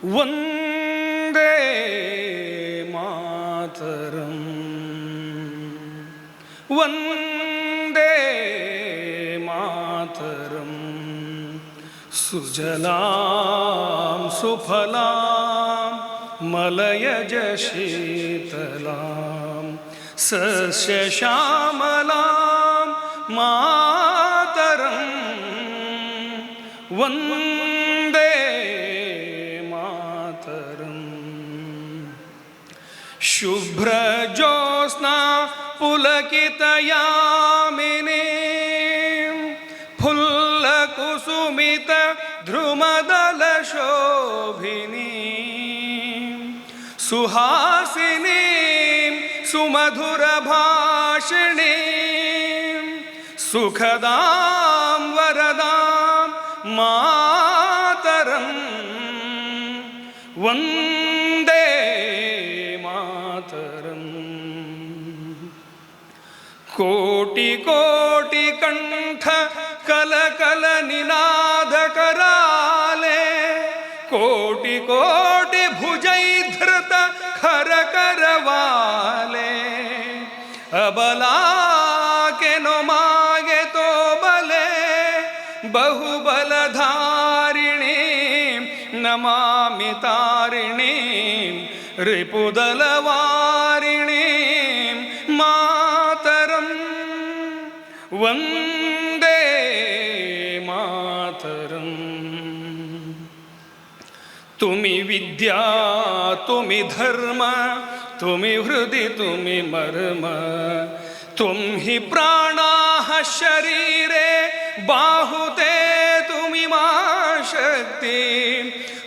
ವಂದೇ ಮಾತರಂ, ವಂದೇ ಮಾತರಂ. ಸುಜಲಾಂ ಸುಫಲಾಂ ಮಲಯಜ ಶೀತಲಾಂ ಸಸ್ಯಶ್ಯಾಮಲಾಂ ಮಾತರಂ. ವಂದೇ ಮಾತರಂ. ಶುಭ್ರಜೋತ್ಸ್ನಾ ಪುಲಕಿತಯಾಮಿನೀಂ ಫುಲ್ಲಕುಸುಮಿತ ಧ್ರುಮದಲಶೋಭಿನೀಂ ಸುಹಾಸಿನೀಂ ಸುಮಧುರಭಾಷಿಣೀಂ ಸುಖದಾಂ ವರದಾಂ ಮಾತರಂ. ವಂದೇ ಮಾತರಂ. ಕೋಟಿ ಕೋಟಿ ಕಂಠ ಕಲಕಲ ನಿನಾದ ಕರಾಲೆ, ಕೋಟಿ ಕೋಟಿ ಭುಜೈಧೃತ ಖರ ಕರವಾಲೆ. ಅಬಲಾಕೆನೊ ಮಾಗೆ ತೋಬಲೆ ಬಹುಬಲಧಾರಿಣಿ ನಮಾಮಿ ತಾರಿಣಿ ರಿಪುದಲವಾರಿಣಿ ಮಾತರಂ. ವಂದೇ ಮಾತರಂ. ತುಮಿ ವಿದ್ಯಾ ತುಮಿ ಧರ್ಮ ತುಮಿ ಹೃದಿ ತುಮಿ ಮರ್ಮ. ತುಂ ಹಿ ಪ್ರಾಣಾಃ ಶರೀರೆ ಬಾಹುತೆ ತುಮಿ ಮಾ ಶಕ್ತಿ.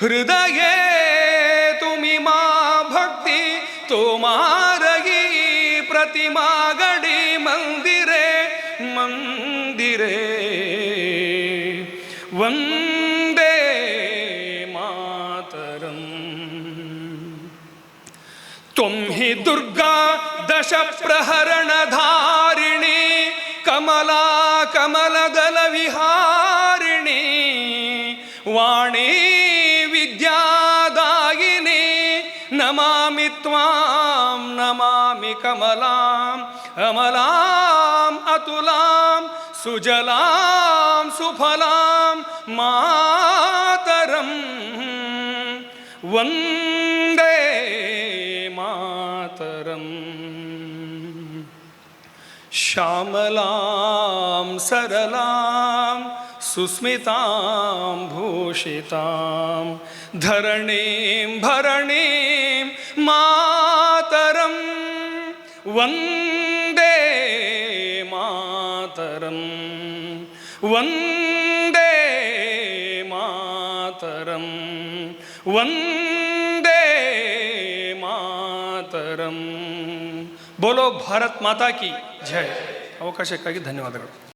ಹೃದಯೇ ತುಮಿ ಮಾ ಭಕ್ತಿ ತುಮಾರಗಿ ಪ್ರತಿಮಾ ಗಡಿ ಮಂದಿರೆ ಮಂದಿರೆ. ವಂದೇ ಮಾತರಂ. ತ್ವಂ ಹಿ ದುರ್ಗಾ ದಶ ಪ್ರಹರಣ ಧಾರಿಣಿ ಕಮಲಾ ಕಮಲದಲ ವಿಹಾರಿಣಿ. ವಾಣಿ ವಿದ್ಯಾದಾಯಿನಿ ನಮಾಮಿ ತ್ವಾಂ ನಮಾಮಿ ಕಮಲಾಂ ಅಮಲಾಂ ಅತುಲಾಂ ಸುಜಲಾಂ ಸುಫಲಾಂ ಮಾತರಂ. ವಂದೇ ಮಾತರಂ. ಶ್ಯಾಮಲಾಂ ಸರಳಾಂ ಸುಸ್ಮಿತಾಂ ಭೂಷಿತಾಂ ಧರಣೀಂ ಭರಣೀಂ ಮಾತರಂ. ವಂದೇ ಮಾತರಂ. ವಂದೇ ಮಾತರಂ. ವಂದೇ ಮಾತರಂ. ಬೋಲೋ ಭಾರತ್ ಮಾತಾ ಕಿ ಜೈ. ಅವಕಾಶಕ್ಕಾಗಿ ಧನ್ಯವಾದಗಳು.